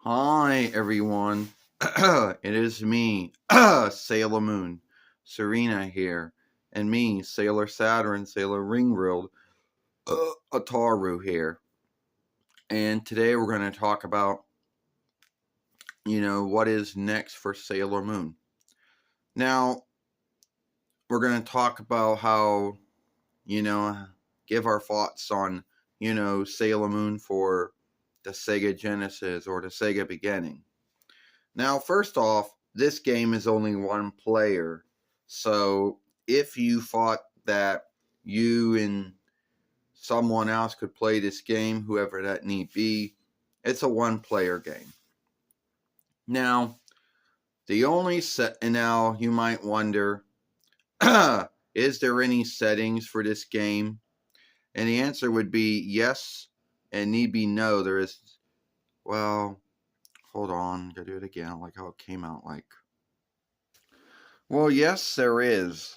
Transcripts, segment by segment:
Hi, everyone. It is me, Sailor Moon, Serena here, and me, Sailor Saturn, Sailor Ringworld, Ataru here. And today we're going to talk about, what is next for Sailor Moon. Now, we're going to talk about how, you know, give our thoughts on, Sailor Moon for the Sega Genesis or the Sega beginning. Now, first off, this game is only one player. So if you thought that you and someone else could play this game, whoever that need be, it's a one player game. Now, the only set, and now you might wonder, is there any settings for this game? And the answer would be yes, and need be no. There is, well, hold on, gotta do it again. I like how it came out like. Well, yes, there is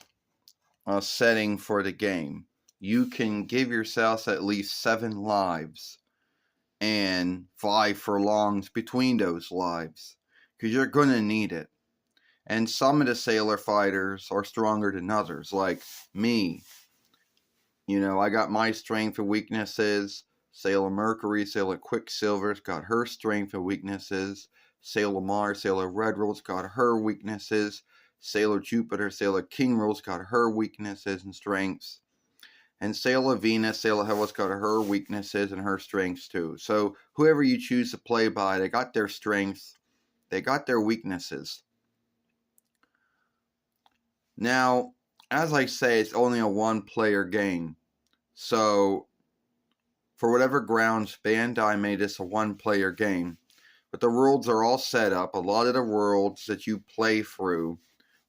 a setting for the game. You can give yourself at least 7 lives and 5 furlongs between those lives because you're going to need it. And some of the sailor fighters are stronger than others, like me. I got my strength and weaknesses. Sailor Mercury, Sailor Quicksilver's got her strength and weaknesses. Sailor Mars, Sailor Red Roll's got her weaknesses. Sailor Jupiter, Sailor King Roll's got her weaknesses and strengths. And Sailor Venus, Sailor Hella's got her weaknesses and her strengths too. So whoever you choose to play by, they got their strengths, they got their weaknesses. Now, as I say, it's only a one-player game. So, for whatever grounds, Bandai made this a one-player game. But the worlds are all set up. A lot of the worlds that you play through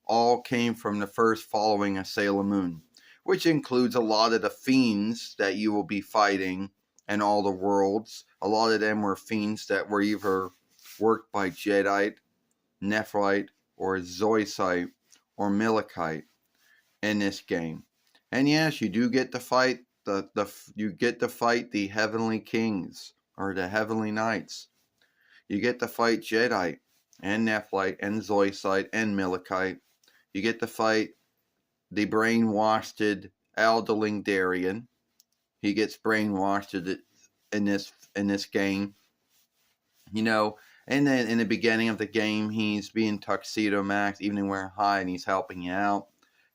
all came from the first following of Sailor Moon, which includes a lot of the fiends that you will be fighting and all the worlds. A lot of them were fiends that were either worked by Jadeite, Nephrite, or Zoisite, or Milikite in this game. And yes, you do get to fight the Heavenly Kings or the Heavenly Knights. You get to fight Jadeite and Nephrite and Zoisite and Milikite. You get to fight the brainwashed Aldeling Darien. He gets brainwashed in this game. And then in the beginning of the game, he's being Tuxedo Max, Evening Wear High, and he's helping you out.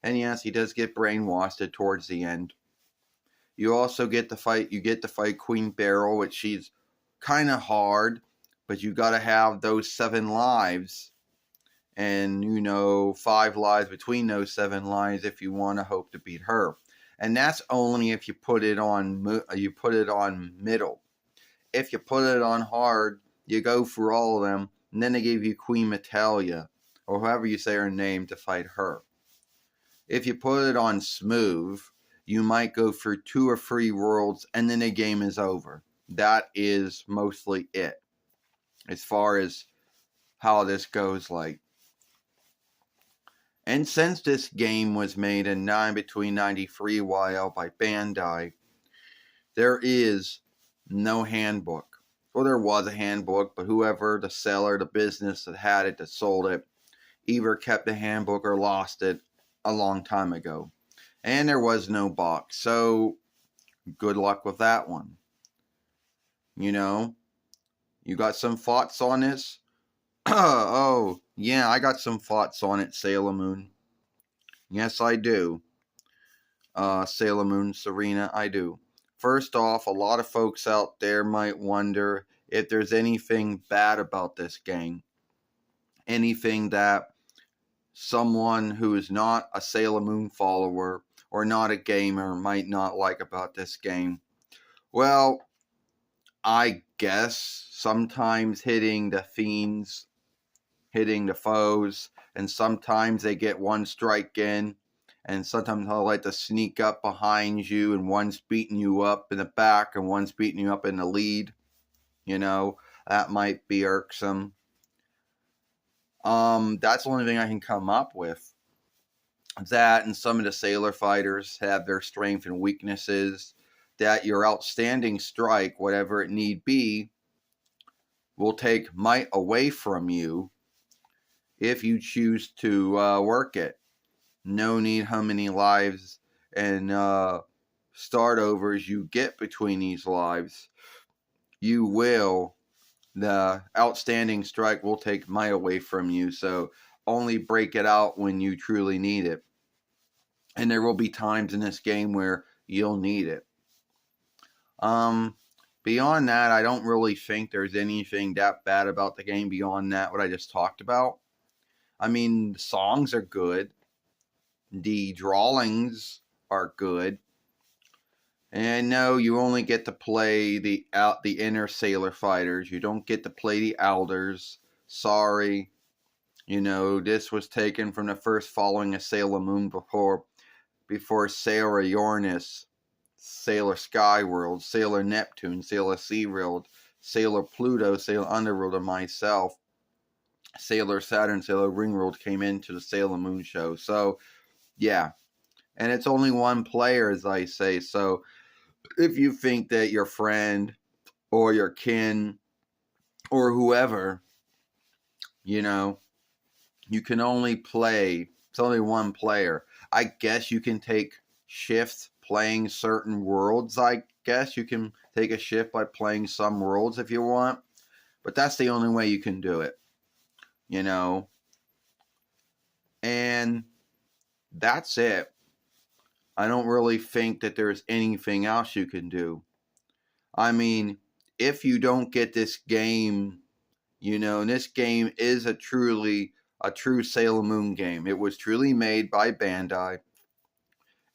And yes, he does get brainwashed towards the end. You also get to fight Queen Beryl, which she's kind of hard, but you got to have those 7 lives. And 5 lives between those 7 lives if you want to hope to beat her, and that's only if you put it on middle. If you put it on hard, you go through all of them, and then they give you Queen Metalia, or however you say her name, to fight her. If you put it on smooth, you might go through 2 or 3 worlds, and then the game is over. That is mostly it as far as how this goes. And since this game was made between 93 YL by Bandai, there is no handbook. Well, there was a handbook, but whoever, the seller, the business that had it, that sold it, either kept the handbook or lost it a long time ago. And there was no box, so good luck with that one. You got some thoughts on this? Oh, yeah, I got some thoughts on it, Sailor Moon. Yes, I do. Sailor Moon, Serena, I do. First off, a lot of folks out there might wonder if there's anything bad about this game. Anything that someone who is not a Sailor Moon follower or not a gamer might not like about this game. Well, I guess sometimes hitting the fiends, hitting the foes, and sometimes they get one strike in, and sometimes they'll like to sneak up behind you, and one's beating you up in the back, and one's beating you up in the lead. That might be irksome. That's the only thing I can come up with. That and some of the sailor fighters have their strengths and weaknesses. That your outstanding strike, whatever it need be, will take might away from you if you choose to work it. No need how many lives and start overs you get between these lives. You will, the outstanding strike will take might away from you, so only break it out when you truly need it. And there will be times in this game where you'll need it. Beyond that, I don't really think there's anything that bad about the game beyond that, what I just talked about. I mean, the songs are good. The drawings are good. And no, you only get to play the inner sailor fighters. You don't get to play the elders. Sorry. You know, this was taken from the first following of Sailor Moon before Sailor Uranus, Sailor Skyworld, Sailor Neptune, Sailor SeaWorld, Sailor Pluto, Sailor Underworld, and myself, Sailor Saturn, Sailor Ringworld came into the Sailor Moon show. So, yeah. And it's only one player, as I say. So, if you think that your friend or your kin or whoever, you know, you can only play, it's only one player. I guess you can take shifts playing certain worlds. I guess you can take a shift by playing some worlds if you want. But that's the only way you can do it, you know. And that's it. I don't really think that there's anything else you can do. I mean, if you don't get this game, you know, and this game is a true Sailor Moon game. It was truly made by Bandai.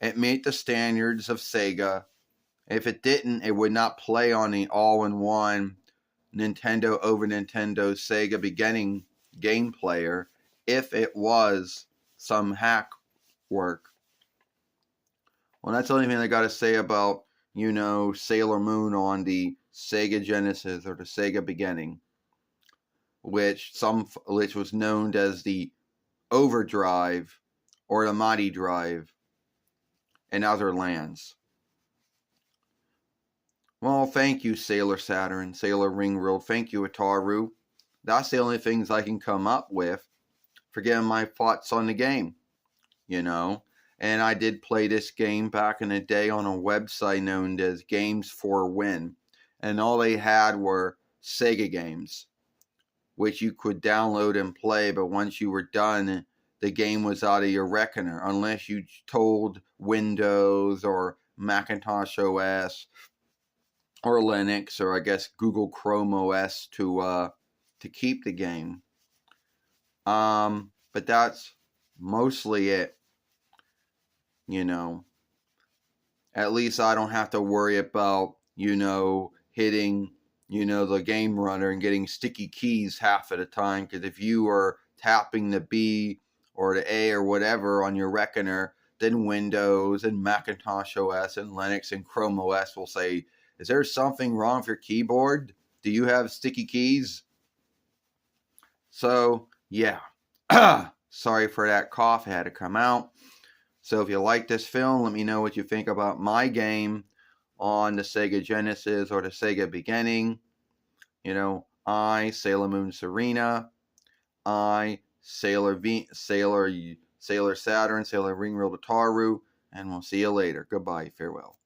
It made the standards of Sega. If it didn't, it would not play on the all-in-one Nintendo over Nintendo Sega beginning game player if it was some hack work. Well, that's the only thing I got to say about, you know, Sailor Moon on the Sega Genesis or the Sega beginning, which was known as the Overdrive or the Mighty Drive in other lands. Well, thank you, Sailor Saturn, Sailor Ringworld. Thank you, Ataru. That's the only things I can come up with for getting my thoughts on the game, you know. And I did play this game back in the day on a website known as Games for Win. And all they had were Sega games, which you could download and play. But once you were done, the game was out of your reckoner. Unless you told Windows or Macintosh OS or Linux or I guess Google Chrome OS to keep the game. But that's mostly it. You know, at least I don't have to worry about, you know, hitting, you know, the game runner and getting sticky keys half of the time. Because if you are tapping the B or the A or whatever on your reckoner, then Windows and Macintosh OS and Linux and Chrome OS will say, is there something wrong with your keyboard? Do you have sticky keys? So, yeah. Sorry for that cough. It had to come out. So if you like this film, let me know what you think about my game on the Sega Genesis or the Sega beginning. You know, Sailor Moon Serena, Sailor Saturn, Sailor Ringworld Ataru, and we'll see you later. Goodbye, farewell.